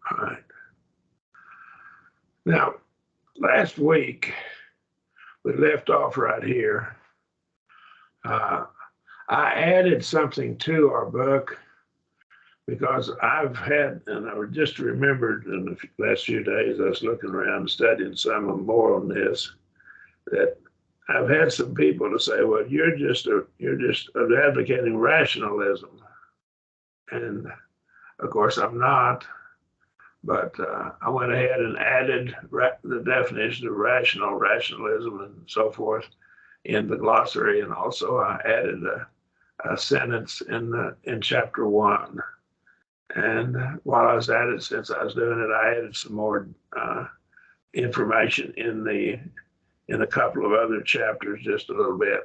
All right. Now, last week, we left off right here. I added something to our book because I've had, and I just remembered in the last few days, I was looking around studying some more on this, that I've had some people to say, well, you're just advocating rationalism. And of course, I'm not. But I went ahead and added the definition of rationalism, and so forth in the glossary, and also I added a sentence in chapter 1. And while I was at it, since I was doing it, I added some more information in a couple of other chapters, just a little bit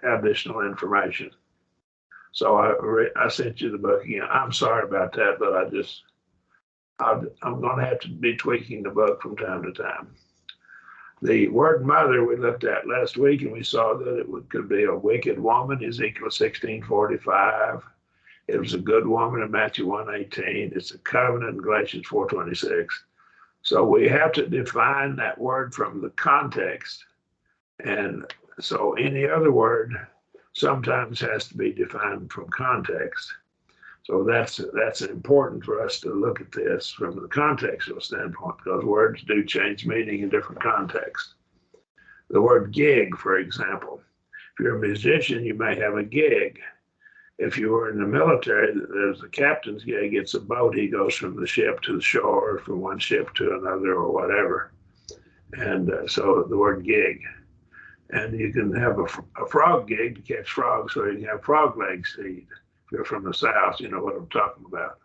additional information. So I sent you the book again. I'm sorry about that, but I'm going to have to be tweaking the book from time to time. The word mother we looked at last week, and we saw that it could be a wicked woman, Ezekiel 16:45. It was a good woman in Matthew 1:18. It's a covenant in Galatians 4:26. So we have to define that word from the context. And so any other word sometimes has to be defined from context. So that's important for us to look at this from the contextual standpoint, because words do change meaning in different contexts. The word gig, for example, if you're a musician, you may have a gig. If you were in the military, there's a captain's gig. It's a boat. He goes from the ship to the shore, from one ship to another, or whatever. And so the word gig. And you can have a frog gig to catch frogs, so you can have frog legs to eat. If you're from the South, you know what I'm talking about.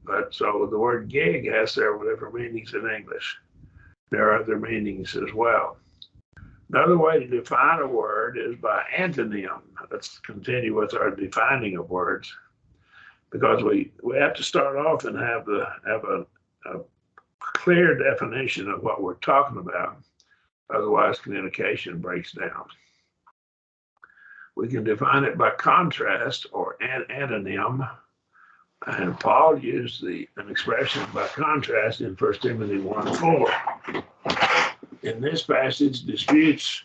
But so the word gig has several different meanings in English. There are other meanings as well. Another way to define a word is by antonym. Let's continue with our defining of words, because we have to start off and have a clear definition of what we're talking about. Otherwise, communication breaks down. We can define it by contrast or antonym. And Paul used an expression by contrast in 1 Timothy 1:4. In this passage, disputes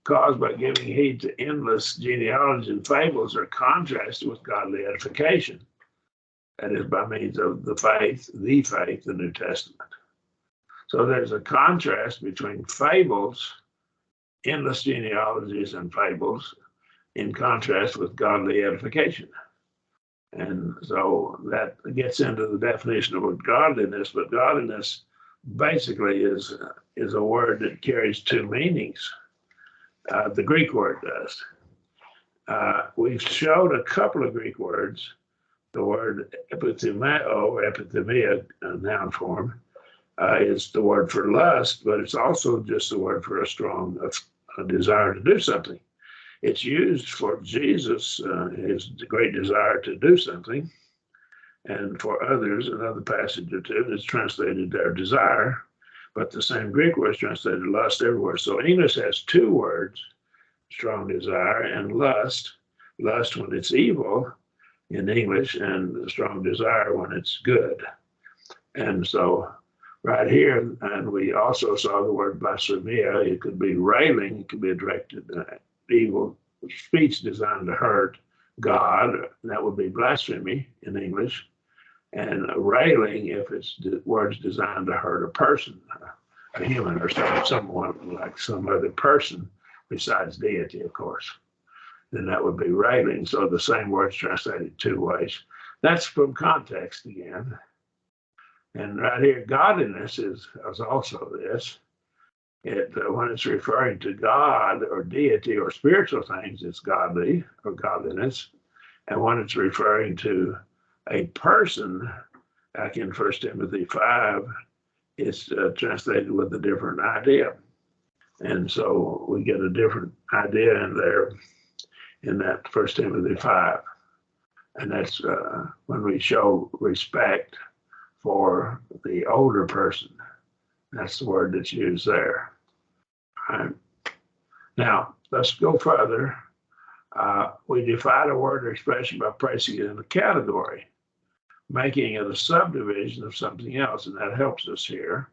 caused by giving heed to endless genealogies and fables are contrasted with godly edification. That is by means of the faith, the New Testament. So there's a contrast between fables, endless genealogies and fables, in contrast with godly edification. And so that gets into the definition of godliness, but godliness basically is a word that carries two meanings. The Greek word does. We've showed a couple of Greek words. The word epithemia, noun form, is the word for lust, but it's also just the word for a strong desire to do something. It's used for Jesus, his great desire to do something, and for others, another passage or two is translated their desire, but the same Greek word is translated lust everywhere. So English has two words, strong desire and lust. Lust when it's evil in English, and strong desire when it's good. And so right here, and we also saw the word blasphemia. It could be railing, it could be a directed evil speech designed to hurt God. That would be blasphemy in English. And railing if it's words designed to hurt a person, a human, or someone like some other person besides deity, of course. Then that would be railing. So the same word's translated two ways. That's from context again. And right here, godliness is also this. When it's referring to God or deity or spiritual things, it's godly or godliness. And when it's referring to a person, like in 1 Timothy 5, it's translated with a different idea. And so we get a different idea in there in that 1 Timothy 5. And that's when we show respect for the older person. That's the word that's used there. All right. Now, let's go further. We define a word or expression by placing it in a category. making it a subdivision of something else, and that helps us here.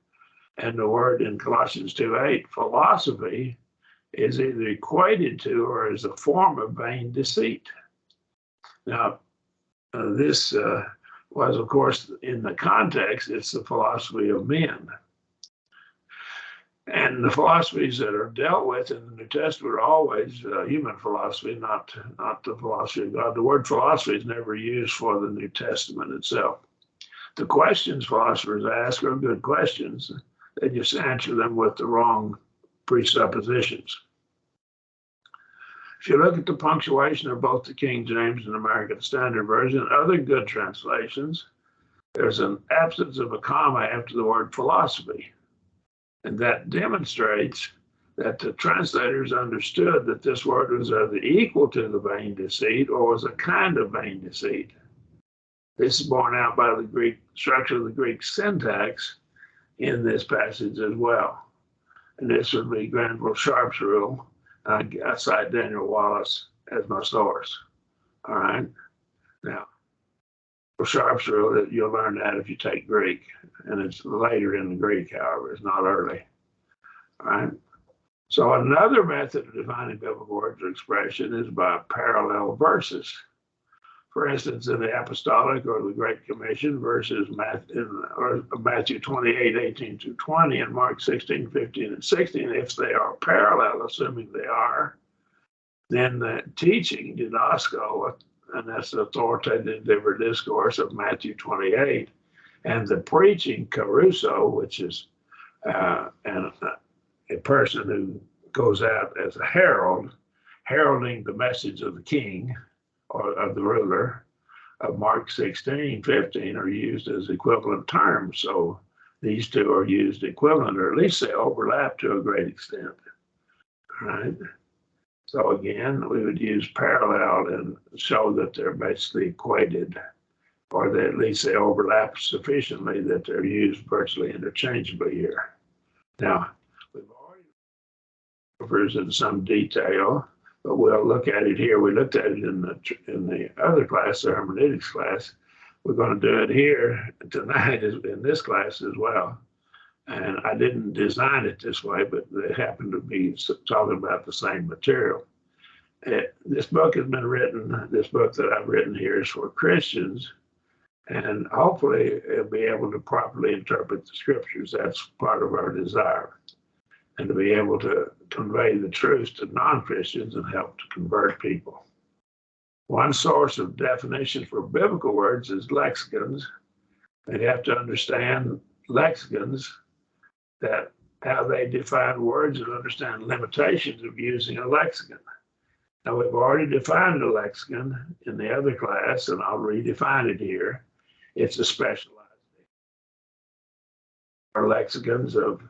And the word in Colossians 2:8, philosophy, is either equated to or is a form of vain deceit. Now, this was, of course, in the context, it's the philosophy of men. And the philosophies that are dealt with in the New Testament are always human philosophy, not the philosophy of God. The word philosophy is never used for the New Testament itself. The questions philosophers ask are good questions. They just answer them with the wrong presuppositions. If you look at the punctuation of both the King James and American Standard Version and other good translations, there's an absence of a comma after the word philosophy. And that demonstrates that the translators understood that this word was either equal to the vain deceit or was a kind of vain deceit. This is borne out by the Greek structure of the Greek syntax in this passage as well. And this would be Granville Sharp's rule. I cite Daniel Wallace as my source. All right. Now, Sharp's rule, you'll learn that if you take Greek, and it's later in the Greek, however, it's not early. All right. So another method of defining biblical words or expression is by parallel verses. For instance, in the Apostolic or the Great Commission verses Matthew 28:18-20 and Mark 16:15 and 16, if they are parallel, assuming they are, then the teaching, didasco, and that's the authoritative discourse of Matthew 28, and the preaching, caruso, which is a person who goes out as a herald, heralding the message of the king or of the ruler, of Mark 16:15 are used as equivalent terms. So these two are used equivalent, or at least they overlap to a great extent. All right. So again, we would use parallel and show that they're basically equated, or that at least they overlap sufficiently that they're used virtually interchangeably here. Now, we've already refers in some detail, but we'll look at it here. We looked at it in the other class, the hermeneutics class. We're going to do it here tonight in this class as well. And I didn't design it this way, but they happen to be talking about the same material. This book has been written, this book that I've written here is for Christians, and hopefully it'll be able to properly interpret the scriptures. That's part of our desire, and to be able to convey the truth to non-Christians and help to convert people. One source of definition for biblical words is lexicons. They have to understand lexicons, that how they define words and understand limitations of using a lexicon. Now, we've already defined a lexicon in the other class, and I'll redefine it here. It's a specialized. There are lexicons of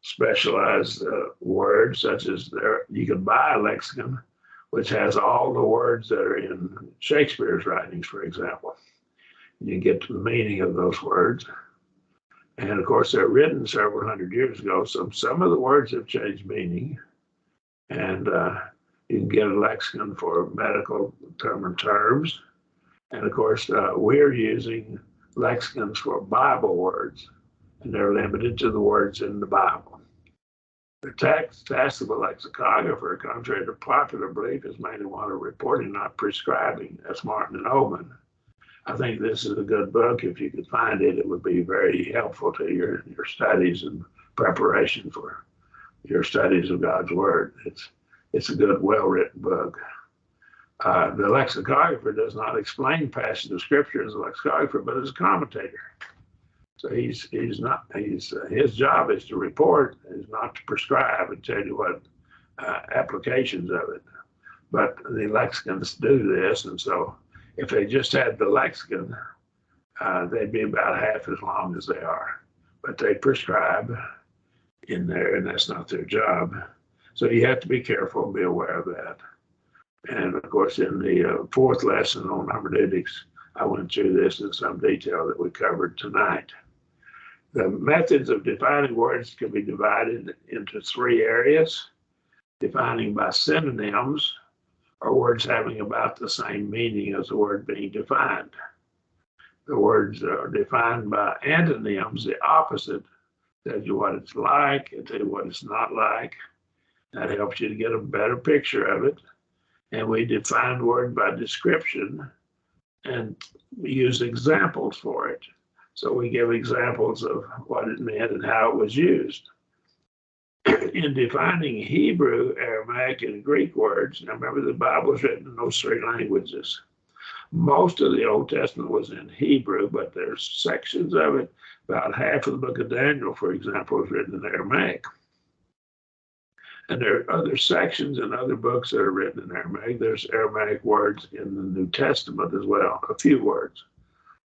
specialized words, such as you can buy a lexicon which has all the words that are in Shakespeare's writings, for example. You can get to the meaning of those words. And of course, they're written several hundred years ago, so some of the words have changed meaning. And you can get a lexicon for medical terms. And of course, we're using lexicons for Bible words, and they're limited to the words in the Bible. The task of a lexicographer, contrary to popular belief, is mainly one of reporting, not prescribing. That's Martin and Oman. I think this is a good book. If you could find it, it would be very helpful to your studies and preparation for your studies of God's Word. It's a good, well-written book. The lexicographer does not explain passages of Scripture as a lexicographer, but as a commentator. So his job is to report, is not to prescribe and tell you what applications of it. But the lexicons do this, and so if they just had the lexicon, they'd be about half as long as they are. But they prescribe in there, and that's not their job. So you have to be careful and be aware of that. And of course, in the fourth lesson on hermeneutics, I went through this in some detail that we covered tonight. The methods of defining words can be divided into three areas: defining by synonyms, or words having about the same meaning as the word being defined. The words are defined by antonyms, the opposite. Tells you what it's like, it tells you what it's not like. That helps you to get a better picture of it. And we define word by description and we use examples for it. So we give examples of what it meant and how it was used. In defining Hebrew, Aramaic, and Greek words, now remember the Bible is written in those three languages. Most of the Old Testament was in Hebrew, but there's sections of it. About half of the book of Daniel, for example, is written in Aramaic. And there are other sections in other books that are written in Aramaic. There's Aramaic words in the New Testament as well, a few words.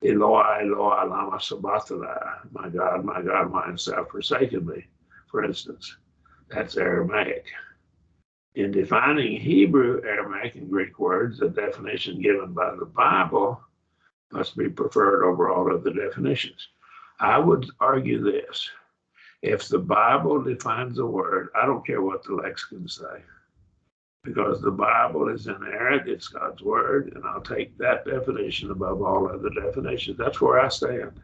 Eloi, Eloi, lama sabachthani, my God, why hast thou forsaken me, for instance. That's Aramaic. In defining Hebrew, Aramaic, and Greek words, the definition given by the Bible must be preferred over all other definitions. I would argue this. If the Bible defines a word, I don't care what the lexicons say, because the Bible is inerrant, it's God's word, and I'll take that definition above all other definitions. That's where I stand.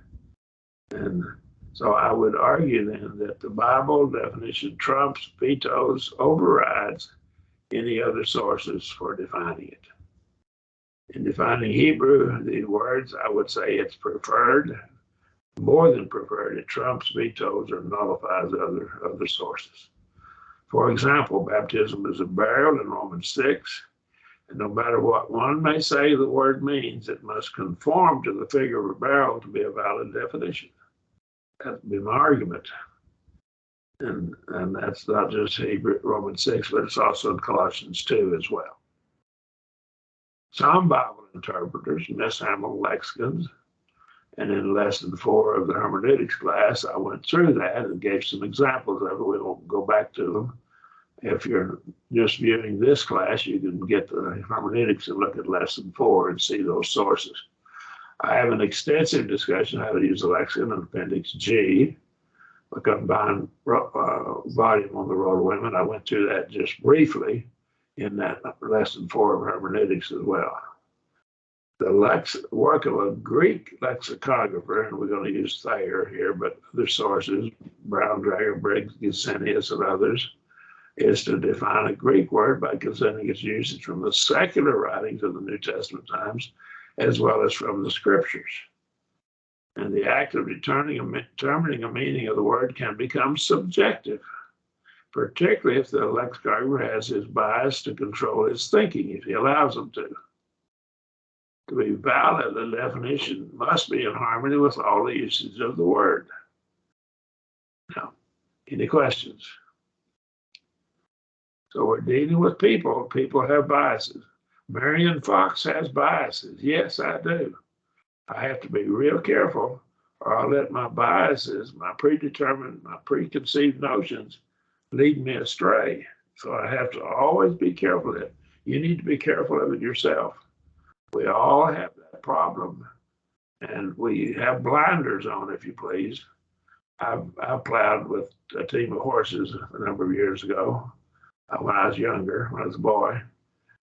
And so I would argue then that the Bible definition trumps, vetoes, overrides any other sources for defining it. In defining Hebrew, the words, I would say it's preferred, more than preferred. It trumps, vetoes, or nullifies other sources. For example, baptism is a burial in Romans 6, and no matter what one may say the word means, it must conform to the figure of a burial to be a valid definition. That would be my argument. And that's not just Hebrew, Romans 6, but it's also in Colossians 2 as well. Some Bible interpreters mishandle lexicons, and in lesson 4 of the hermeneutics class, I went through that and gave some examples of it. We won't go back to them. If you're just viewing this class, you can get the hermeneutics and look at lesson 4 and see those sources. I have an extensive discussion on how to use the lexicon in Appendix G, a combined volume on the role of women. I went through that just briefly in that lesson 4 of hermeneutics as well. The work of a Greek lexicographer, and we're going to use Thayer here, but other sources, Brown, Drager, Briggs, Gesenius, and others, is to define a Greek word by considering its usage from the secular writings of the New Testament times, as well as from the scriptures. And the act of determining a meaning of the word can become subjective, particularly if the lexicographer has his bias to control his thinking, if he allows him to. To be valid, the definition must be in harmony with all the usage of the word. Now, any questions? So we're dealing with people. People have biases. Marion Fox has biases. Yes, I do. I have to be real careful, or I'll let my biases, my predetermined, my preconceived notions lead me astray. So I have to always be careful of it. You need to be careful of it yourself. We all have that problem, and we have blinders on, if you please. I plowed with a team of horses a number of years ago when I was younger, when I was a boy,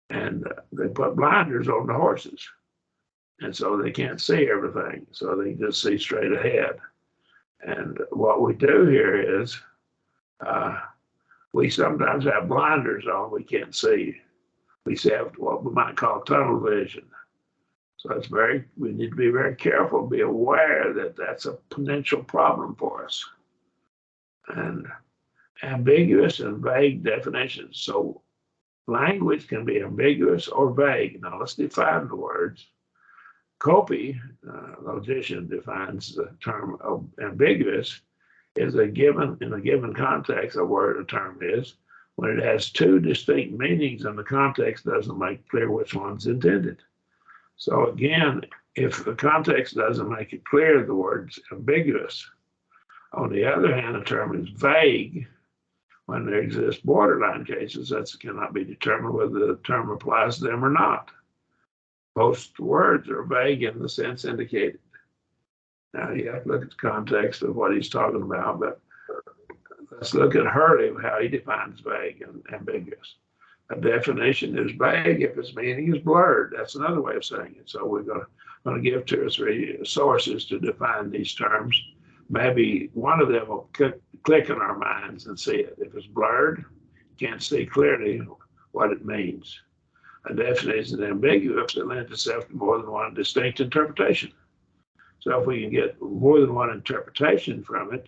and they put blinders on the horses. And so they can't see everything, so they just see straight ahead. And what we do here is we sometimes have blinders on, we can't see. We have what we might call tunnel vision. So we need to be very careful, be aware that that's a potential problem for us. And ambiguous and vague definitions. So language can be ambiguous or vague. Now let's define the words. Copy, logician, defines the term of ambiguous is in a given context, a word or term is, when it has two distinct meanings and the context doesn't make clear which one's intended. So again, if the context doesn't make it clear, the word's ambiguous. On the other hand, a term is vague when there exist borderline cases that cannot be determined whether the term applies to them or not. Most words are vague in the sense indicated. Now you have to look at the context of what he's talking about, but let's look at Hurley, how he defines vague and ambiguous. A definition is vague if its meaning is blurred. That's another way of saying it. So we're going to I'm going to give 2 or 3 sources to define these terms. Maybe one of them will click in our minds and see it. If it's blurred, can't see clearly what it means. A definition is ambiguous that lends itself to more than one distinct interpretation. So if we can get more than one interpretation from it,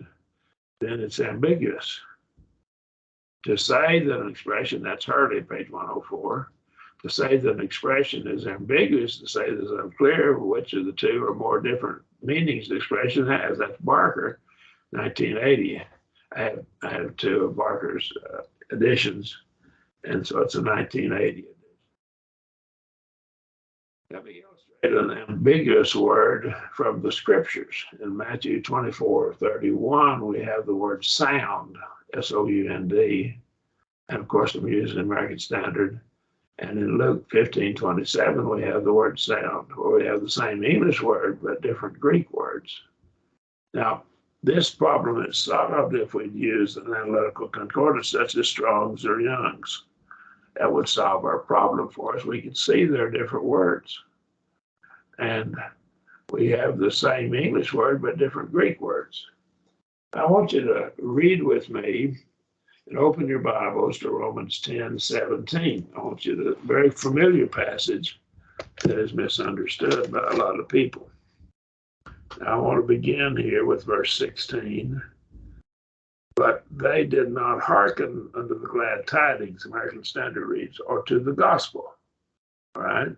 then it's ambiguous. To say that an expression, that's Hurley, page 104, to say that an expression is ambiguous, to say that it's unclear which of the two or more different meanings the expression has. That's Barker, 1980. I have 2 of Barker's editions, and so it's a 1980 edition. Let me illustrate an ambiguous word from the scriptures. In Matthew 24:31, we have the word sound, S-O-U-N-D, and of course I'm using American Standard. And in Luke 15:27, we have the word sound, where we have the same English word, but different Greek words. Now, this problem is solved if we'd use an analytical concordance such as Strong's or Young's. That would solve our problem for us. We can see they're different words. And we have the same English word, but different Greek words. I want you to read with me and open your Bibles to Romans 10:17. I want you to, very familiar passage that is misunderstood by a lot of people. Now, I want to begin here with verse 16. But they did not hearken unto the glad tidings, American Standard reads, or to the gospel. All right?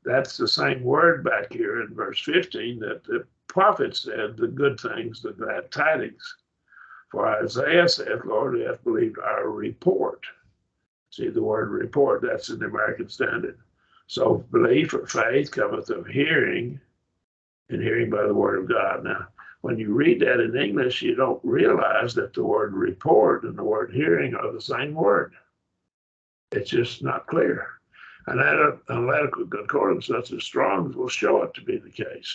That's the same word back here in verse 15 that the prophet said, the good things, the glad tidings. For Isaiah saith, Lord, who hath believed our report. See the word report, that's in the American Standard. So belief or faith cometh of hearing, and hearing by the word of God. Now, when you read that in English, you don't realize that the word report and the word hearing are the same word. It's just not clear. And analytical concordance such as Strong's will show it to be the case.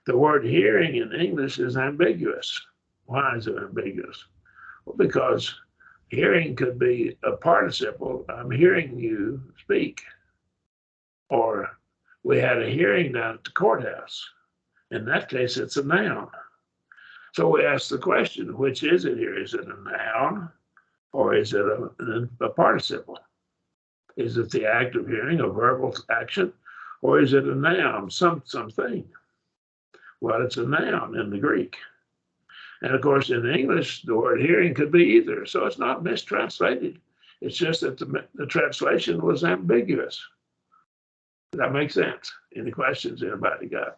The word hearing in English is ambiguous. Why is it ambiguous? Well, because hearing could be a participle. I'm hearing you speak. Or we had a hearing down at the courthouse. In that case, it's a noun. So we ask the question, which is it here? Is it a noun or is it a participle? Is it the act of hearing, a verbal action, or is it a noun, something? Well, it's a noun in the Greek. And of course, in English, the word hearing could be either. So it's not mistranslated. It's just that the translation was ambiguous. Does that make sense? Any questions anybody got?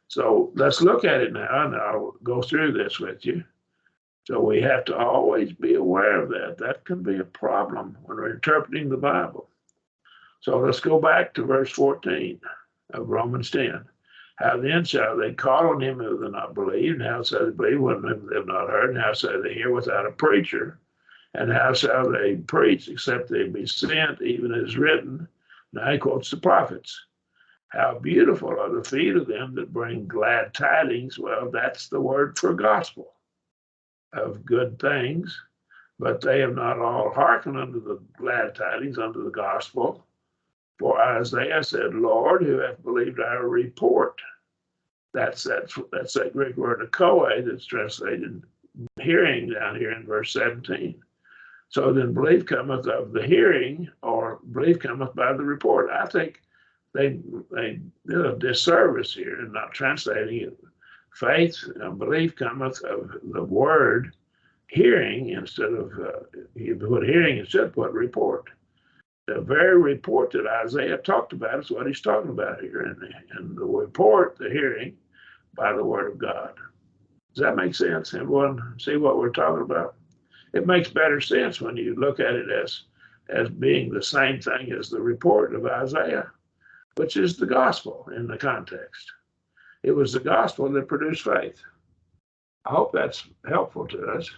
So let's look at it now, and I'll go through this with you. So we have to always be aware of that. That can be a problem when we're interpreting the Bible. So let's go back to verse 14 of Romans 10. How then shall they call on him who have not believed? And how shall they believe when they have not heard? And how shall they hear without a preacher? And how shall they preach except they be sent, even as written? Now he quotes the prophets. How beautiful are the feet of them that bring glad tidings. Well, that's the word for gospel, of good things. But they have not all hearkened unto the glad tidings, unto the gospel. For Isaiah said, Lord, who hath believed our report? That's that Greek word akoe that's translated hearing down here in verse 17. So then belief cometh of the hearing, or belief cometh by the report. I think they did a disservice here in not translating it. Faith and belief cometh of the word hearing instead of, you put hearing instead of put report. The very report that Isaiah talked about is what he's talking about here. And the report, the hearing, by the word of God. Does that make sense? Everyone see what we're talking about? It makes better sense when you look at it as being the same thing as the report of Isaiah, which is the gospel in the context. It was the gospel that produced faith. I hope that's helpful to us.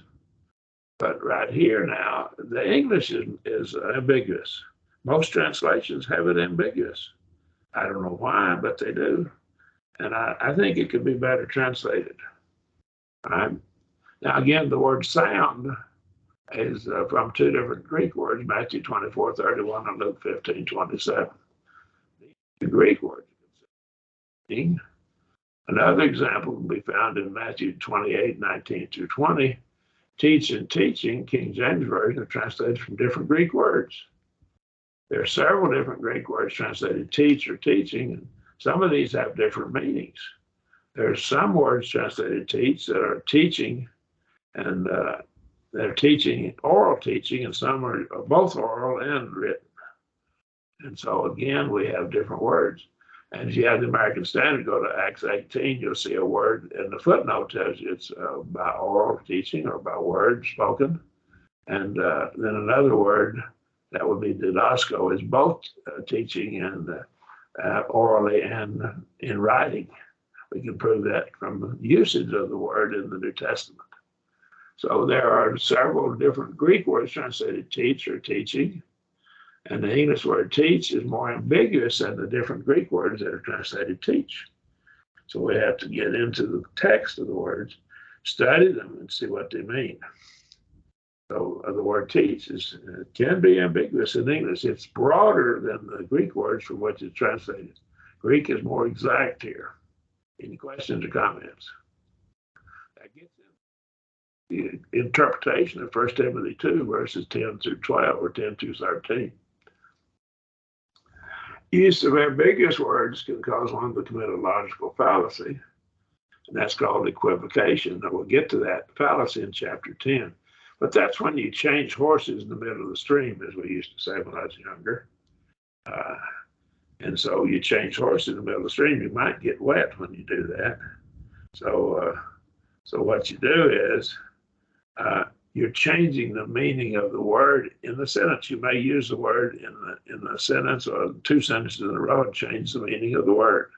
But right here now, the English is ambiguous. Most translations have it ambiguous. I don't know why, but they do. And I think it could be better translated. Now, again, the word sound is from 2 different Greek words, Matthew 24:31 and Luke 15:27. The Greek word meaning. Another example can be found in Matthew 28:19 through 20. Teach and teaching, King James Version, are translated from different Greek words. There are several different Greek words translated teach or teaching, and some of these have different meanings. There are some words translated teach that are teaching, and they're teaching, oral teaching, and some are both oral and written. And so again, we have different words. And if you have the American Standard, go to Acts 18, you'll see a word, and the footnote tells you it's by oral teaching or by words spoken. And then another word that would be didasco is both teaching and orally and in writing. We can prove that from the usage of the word in the New Testament. So there are several different Greek words translated teach or teaching. And the English word teach is more ambiguous than the different Greek words that are translated teach. So we have to get into the text of the words, study them, and see what they mean. So the word teach can be ambiguous in English. It's broader than the Greek words from which it's translated. Greek is more exact here. Any questions or comments? That gets into the interpretation of 1 Timothy 2, verses 10 through 12 or 10 through 13. Use of ambiguous words can cause one to commit a logical fallacy, and that's called equivocation. And we'll get to that fallacy in chapter 10. But that's when you change horses in the middle of the stream, as we used to say when I was younger. And so you change horses in the middle of the stream, you might get wet when you do that. So what you do is you're changing the meaning of the word in the sentence. You may use the word in the sentence or two sentences in a row and change the meaning of the word.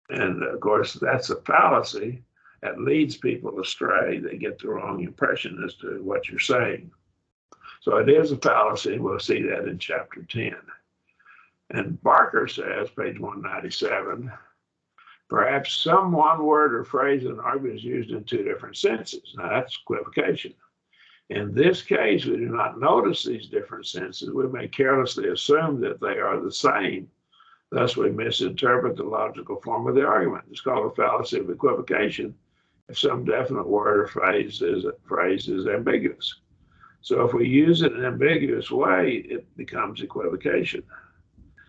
And of course, that's a fallacy that leads people astray. They get the wrong impression as to what you're saying. So it is a fallacy. We'll see that in chapter 10. And Barker says, page 197, perhaps some one word or phrase in an argument is used in two different senses. Now that's equivocation. In this case, we do not notice these different senses. We may carelessly assume that they are the same. Thus, we misinterpret the logical form of the argument. It's called a fallacy of equivocation if some definite word or phrase is ambiguous. So if we use it in an ambiguous way, it becomes equivocation.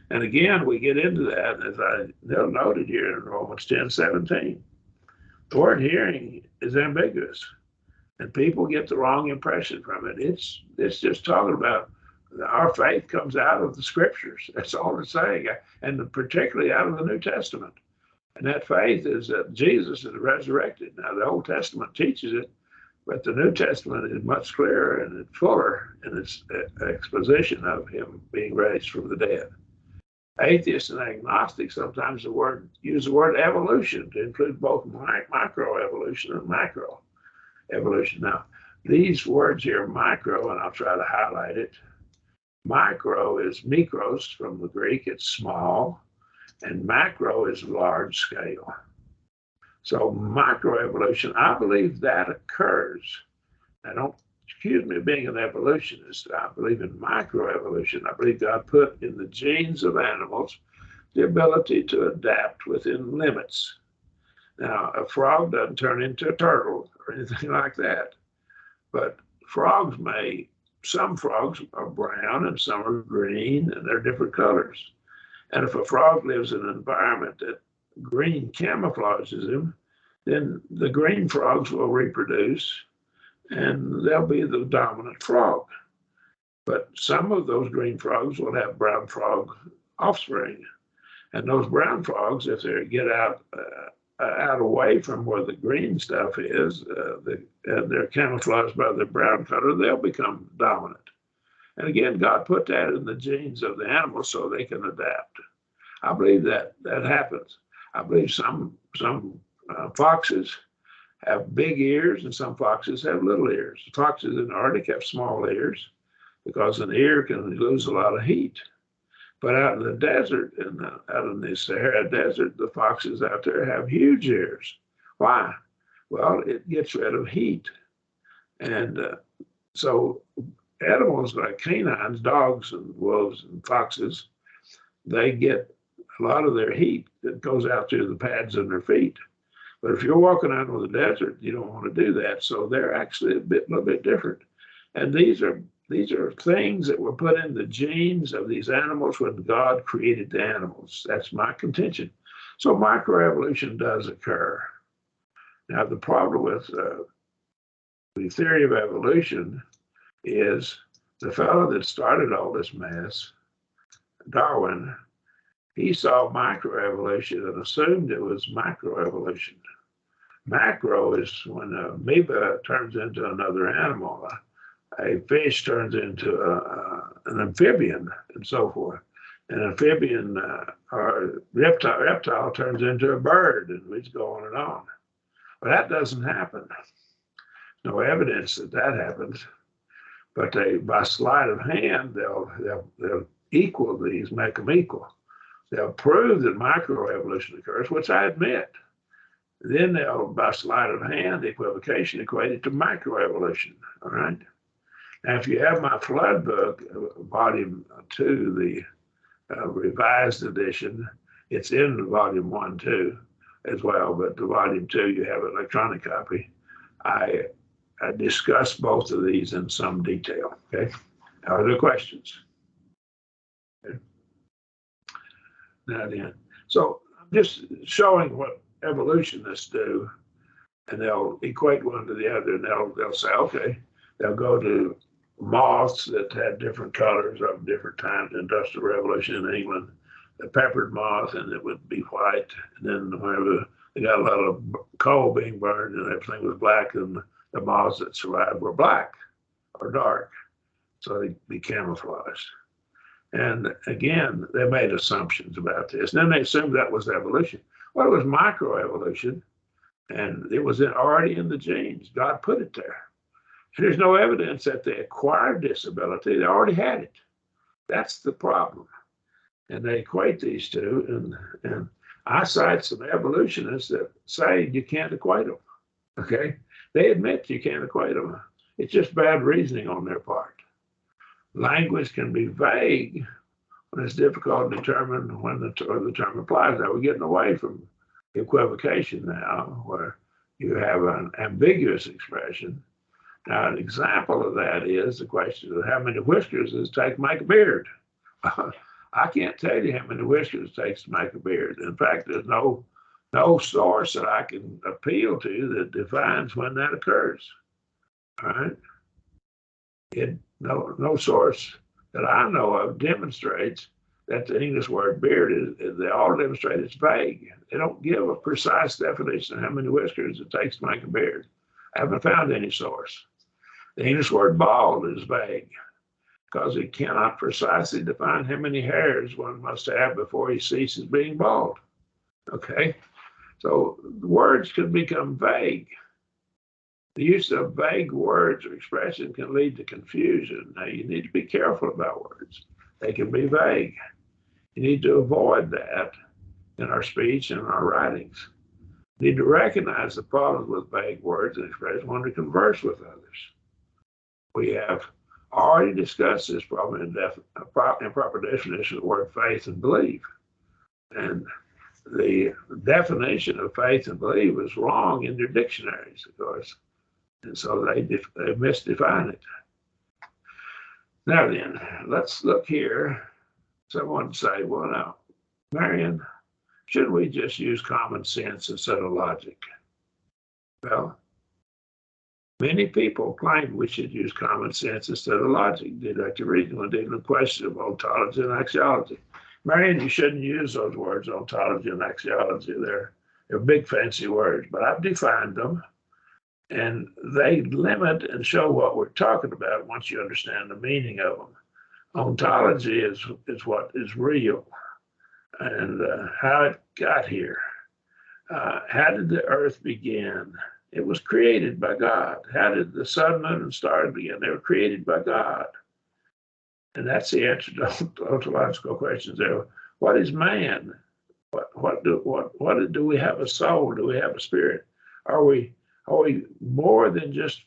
And again, we get into that, as I noted here in Romans 10:17. The word hearing is ambiguous, and people get the wrong impression from it. It's just talking about our faith comes out of the scriptures. That's all it's saying, and particularly out of the New Testament. And that faith is that Jesus is resurrected. Now, the Old Testament teaches it, but the New Testament is much clearer and fuller in its exposition of him being raised from the dead. Atheists and agnostics sometimes use the word evolution to include both microevolution and macroevolution. Now, these words here, micro, and I'll try to highlight it. Micro is mikros from the Greek, it's small, and macro is large scale. So microevolution, I believe that occurs. Now, don't accuse me of being an evolutionist. I believe in microevolution. I believe God put in the genes of animals the ability to adapt within limits. Now, a frog doesn't turn into a turtle or anything like that, but some frogs are brown and some are green, and they're different colors. And if a frog lives in an environment that green camouflages him, then the green frogs will reproduce and they'll be the dominant frog. But some of those green frogs will have brown frog offspring. And those brown frogs, if they get out away from where the green stuff is, and they're camouflaged by the brown color, they'll become dominant. And again, God put that in the genes of the animals so they can adapt. I believe that happens. I believe some foxes have big ears and some foxes have little ears. Foxes in the Arctic have small ears because an ear can lose a lot of heat. But out in the desert, out in the Sahara Desert, the foxes out there have huge ears. Why? Well, it gets rid of heat. And so animals like canines, dogs and wolves and foxes, they get a lot of their heat that goes out through the pads in their feet. But if you're walking out on the desert, you don't want to do that. So they're actually little bit different. And these are things that were put in the genes of these animals when God created the animals. That's my contention. So microevolution does occur. Now, the problem with the theory of evolution is the fellow that started all this mess, Darwin, he saw microevolution and assumed it was macroevolution. Macro is when an amoeba turns into another animal, a fish turns into an amphibian, and so forth. An amphibian or reptile turns into a bird, and we just go on and on. But that doesn't happen. No evidence that that happens. But by sleight of hand, they'll equal these, make them equal. They'll prove that microevolution occurs, which I admit. Then they'll, by sleight of hand, equivocation equate it to microevolution. All right. Now, if you have my flood book, volume 2, the revised edition, it's in volume 1 too, as well. But the volume 2, you have an electronic copy. I discuss both of these in some detail. Okay. Are there questions? Okay. Now then, so I'm just showing what evolutionists do, and they'll equate one to the other, and they'll say, okay, they'll go to moths that had different colors of different times, the Industrial Revolution in England, the peppered moth, and it would be white, and then whenever they got a lot of coal being burned and everything was black, and the moths that survived were black or dark, so they'd be camouflaged. And again, they made assumptions about this. And then they assumed that was evolution. Well, it was microevolution, and it was already in the genes. God put it there. And there's no evidence that they acquired this ability. They already had it. That's the problem. And they equate these two. And I cite some evolutionists that say you can't equate them. Okay? They admit you can't equate them. It's just bad reasoning on their part. Language can be vague when it's difficult to determine when the term applies. Now we're getting away from equivocation now, where you have an ambiguous expression. Now, an example of that is the question of how many whiskers does it take to make a beard? I can't tell you how many whiskers it takes to make a beard. In fact, there's no source that I can appeal to that defines when that occurs. All right? No source that I know of demonstrates that the English word beard they all demonstrate it's vague. They don't give a precise definition of how many whiskers it takes to make a beard. I haven't found any source. The English word bald is vague because it cannot precisely define how many hairs one must have before he ceases being bald. Okay? So words can become vague. The use of vague words or expression can lead to confusion. Now, you need to be careful about words. They can be vague. You need to avoid that in our speech and our writings. You need to recognize the problems with vague words and expressions when we converse with others. We have already discussed this problem in improper definition of the word faith and believe. And the definition of faith and believe is wrong in their dictionaries, of course. And so they misdefine it. Now then, let's look here. Someone say, well, now, Marion, shouldn't we just use common sense instead of logic? Well, many people claim we should use common sense instead of logic, deductive reasoning, when dealing with questions of ontology and axiology. Marion, you shouldn't use those words, ontology and axiology. They're big fancy words, but I've defined them. And they limit and show what we're talking about once you understand the meaning of them. Ontology is what is real and how it got here. How did the earth begin? It was created by God. How did the sun, moon, and stars begin? They were created by God. And that's the answer to ontological questions there. What is man? Do we have a soul? Do we have a spirit? Are we more than just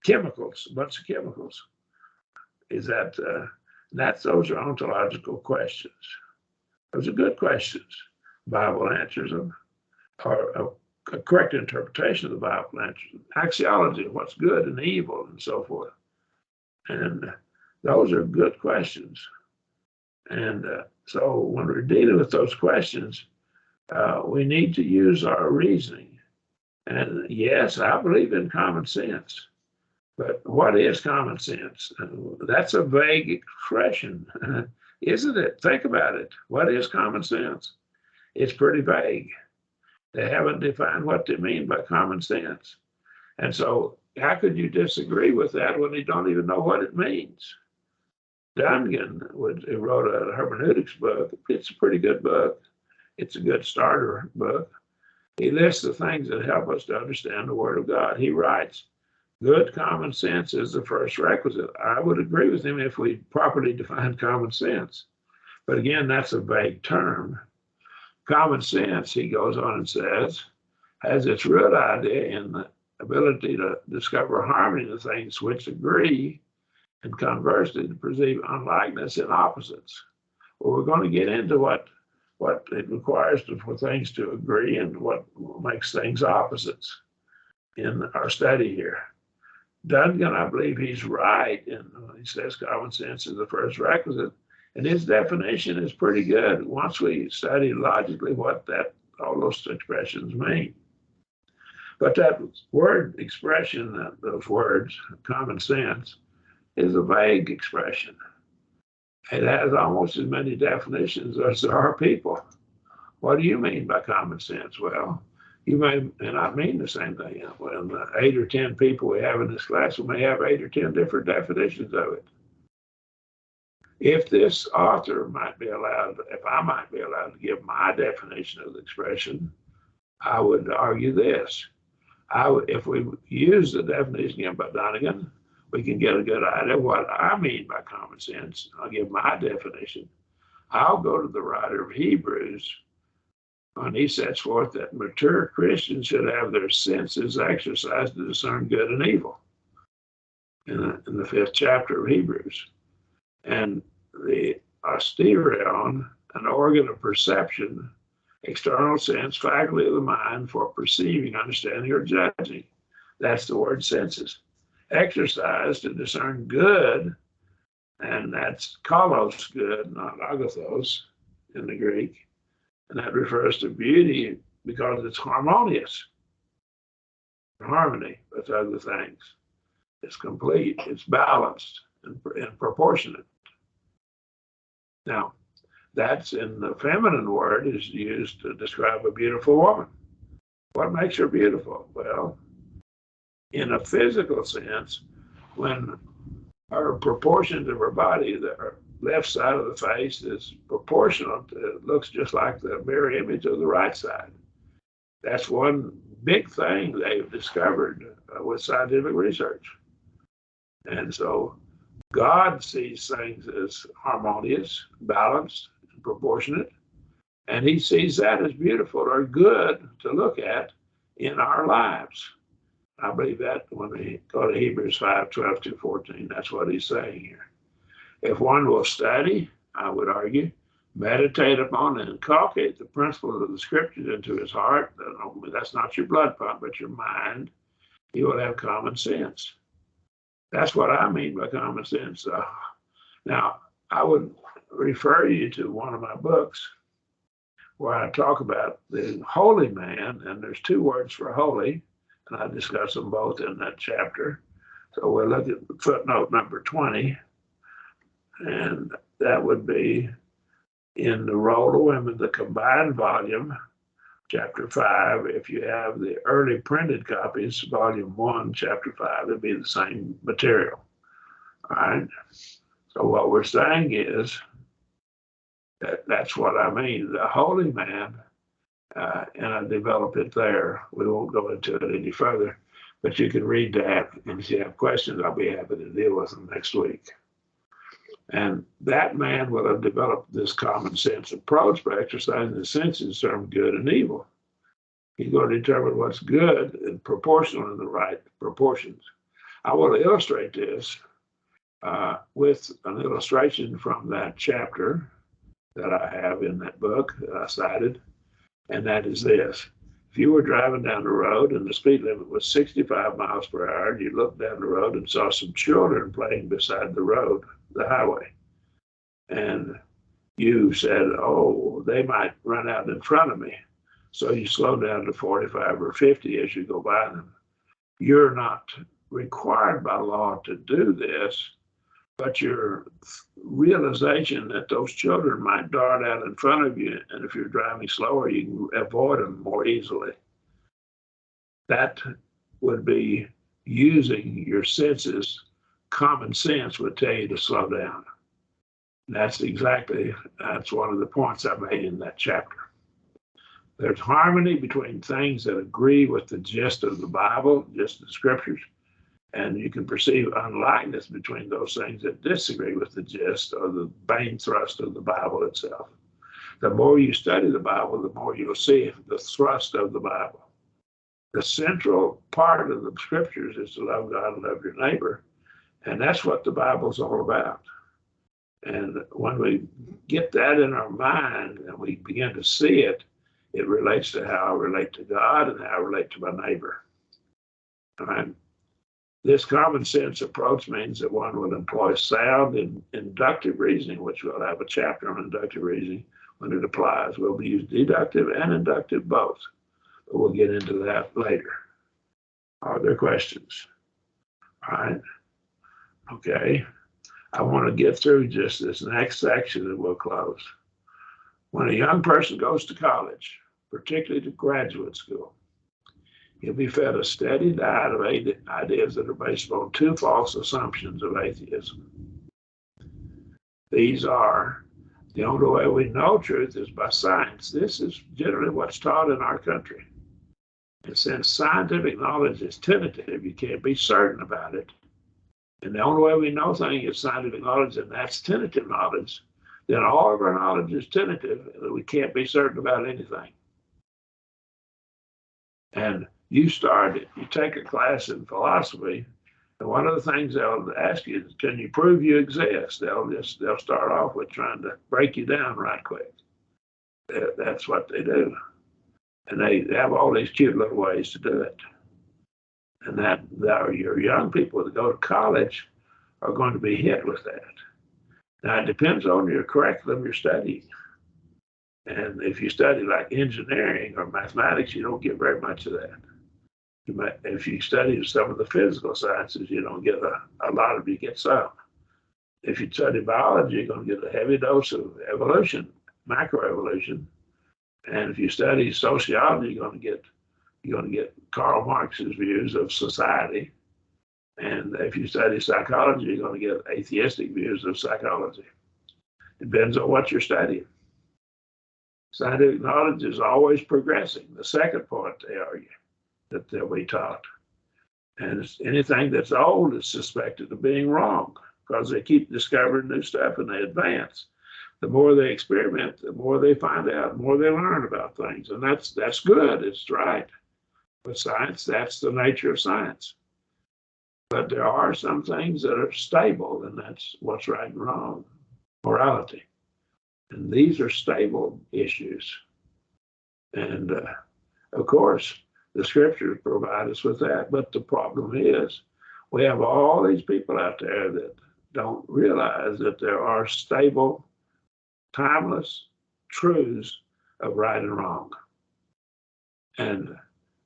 chemicals, a bunch of chemicals? Is that those are ontological questions. Those are good questions. The Bible answers them, or a correct interpretation of the Bible answers them. Axiology, what's good and evil, and so forth. And those are good questions. And so when we're dealing with those questions, we need to use our reasoning. And yes, I believe in common sense. But what is common sense? That's a vague expression, isn't it? Think about it. What is common sense? It's pretty vague. They haven't defined what they mean by common sense. And so how could you disagree with that when you don't even know what it means? Dungan wrote a hermeneutics book. It's a pretty good book. It's a good starter book. He lists the things that help us to understand the Word of God. He writes, good common sense is the first requisite. I would agree with him if we properly define common sense. But again, that's a vague term. Common sense, he goes on and says, has its root idea in the ability to discover harmony in things which agree, and conversely to perceive unlikeness in opposites. Well, we're going to get into what it requires for things to agree and what makes things opposites in our study here. Dungan, I believe he's right, and he says common sense is the first requisite, and his definition is pretty good once we study logically what all those expressions mean. But that word expression, those words, common sense, is a vague expression. It has almost as many definitions as there are people. What do you mean by common sense? Well, you may not mean the same thing. When the 8 or 10 people we have in this class, we may have 8 or 10 different definitions of it. If this author might be allowed, if I might be allowed to give my definition of the expression, I would argue this. If we use the definition given by Donegan, we can get a good idea of what I mean by common sense. I'll give my definition. I'll go to the writer of Hebrews when he sets forth that mature Christians should have their senses exercised to discern good and evil in the 5th chapter of Hebrews. And the osterion, an organ of perception, external sense, faculty of the mind for perceiving, understanding, or judging. That's the word senses. Exercise to discern good, and that's kalos, good, not agathos in the Greek. And that refers to beauty because it's harmonious. Harmony with other things. It's complete, it's balanced and proportionate. Now, that's in the feminine word is used to describe a beautiful woman. What makes her beautiful? Well, in a physical sense, when her proportions of her body, the left side of the face is proportional, it looks just like the mirror image of the right side. That's one big thing they've discovered with scientific research. And so God sees things as harmonious, balanced, and proportionate, and he sees that as beautiful or good to look at in our lives. I believe that when we go to Hebrews 5:12-14, that's what he's saying here. If one will study, I would argue, meditate upon and inculcate the principles of the scriptures into his heart, that's not your blood pump, but your mind, you will have common sense. That's what I mean by common sense. Now, I would refer you to one of my books where I talk about the holy man, and there's 2 words for holy, and I discuss them both in that chapter. So we'll look at footnote number 20, and that would be in the Role of Women, the combined volume, chapter 5. If you have the early printed copies, volume 1, chapter 5, it'd be the same material. All right. So what we're saying is that's what I mean. The holy man, and I develop it there. We won't go into it any further, but you can read that. And if you have questions, I'll be happy to deal with them next week. And that man will have developed this common sense approach by exercising the senses to determine good and evil. He's going to determine what's good and proportional in the right proportions. I will illustrate this with an illustration from that chapter that I have in that book that I cited, and that is this. If you were driving down the road and the speed limit was 65 miles per hour, and you looked down the road and saw some children playing beside the road, the highway, and you said, oh, they might run out in front of me. So you slow down to 45 or 50 as you go by them. You're not required by law to do this, but your realization that those children might dart out in front of you, and if you're driving slower, you can avoid them more easily. That would be using your senses. Common sense would tell you to slow down. That's one of the points I made in that chapter. There's harmony between things that agree with the gist of the Bible, just the scriptures, and you can perceive unlikeness between those things that disagree with the gist or the main thrust of the Bible itself. The more you study the Bible, the more you'll see the thrust of the Bible. The central part of the scriptures is to love God and love your neighbor, and that's what the Bible's all about. And when we get that in our mind and we begin to see it, it relates to how I relate to God and how I relate to my neighbor. All right? This common sense approach means that one will employ sound and inductive reasoning, which we'll have a chapter on inductive reasoning when it applies. We'll use deductive and inductive both, but we'll get into that later. Are there questions? All right. Okay. I want to get through just this next section and we'll close. When a young person goes to college, particularly to graduate school, he'll be fed a steady diet of ideas that are based on two false assumptions of atheism. These are: the only way we know truth is by science. This is generally what's taught in our country. And since scientific knowledge is tentative, you can't be certain about it. And the only way we know things is scientific knowledge, and that's tentative knowledge. Then all of our knowledge is tentative, and we can't be certain about anything. And you take a class in philosophy, and one of the things they'll ask you is, can you prove you exist? They'll start off with trying to break you down right quick. That's what they do. And they have all these cute little ways to do it. And that your young people that go to college are going to be hit with that. Now, it depends on your curriculum you're studying. And if you study like engineering or mathematics, you don't get very much of that. If you study some of the physical sciences, you don't get a lot of, you get some. If you study biology, you're going to get a heavy dose of evolution, macroevolution. And if you study sociology, you're going to get Karl Marx's views of society. And if you study psychology, you're going to get atheistic views of psychology. Depends on what you're studying. Scientific knowledge is always progressing. The second point they argue that they'll be taught. And anything that's old is suspected of being wrong because they keep discovering new stuff and they advance. The more they experiment, the more they find out, the more they learn about things. And that's good, it's right. But science, that's the nature of science. But there are some things that are stable, and that's what's right and wrong, morality. And these are stable issues. And of course, the scriptures provide us with that. But the problem is, we have all these people out there that don't realize that there are stable, timeless truths of right and wrong. And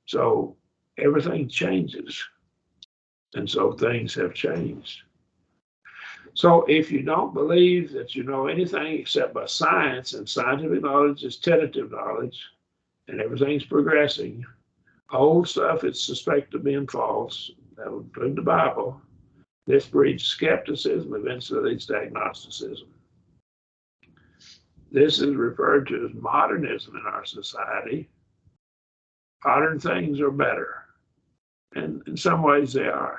so everything changes. And so things have changed. So if you don't believe that you know anything except by science, and scientific knowledge is tentative knowledge, and everything's progressing, old stuff is suspected of being false, that would include the Bible, this breeds skepticism, eventually leads to agnosticism. This is referred to as modernism in our society. Modern things are better, and in some ways they are.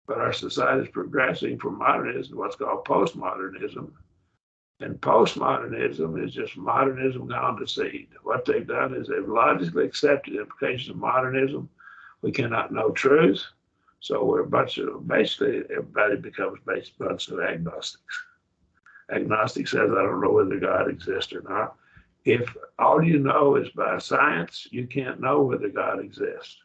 But our society is progressing from modernism to what's called postmodernism. And postmodernism is just modernism gone to seed. What they've done is they've logically accepted the implications of modernism. We cannot know truth. So we're a bunch of, basically everybody becomes a bunch of agnostics. Agnostic says, I don't know whether God exists or not. If all you know is by science, you can't know whether God exists.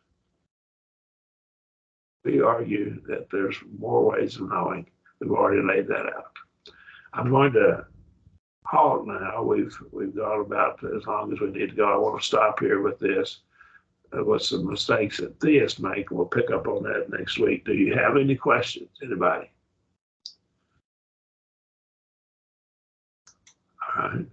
We argue that there's more ways of knowing. We've already laid that out. I'm going to halt now. We've gone about as long as we need to go. I want to stop here with this. What's some mistakes that theists make? We'll pick up on that next week. Do you have any questions, anybody? All right.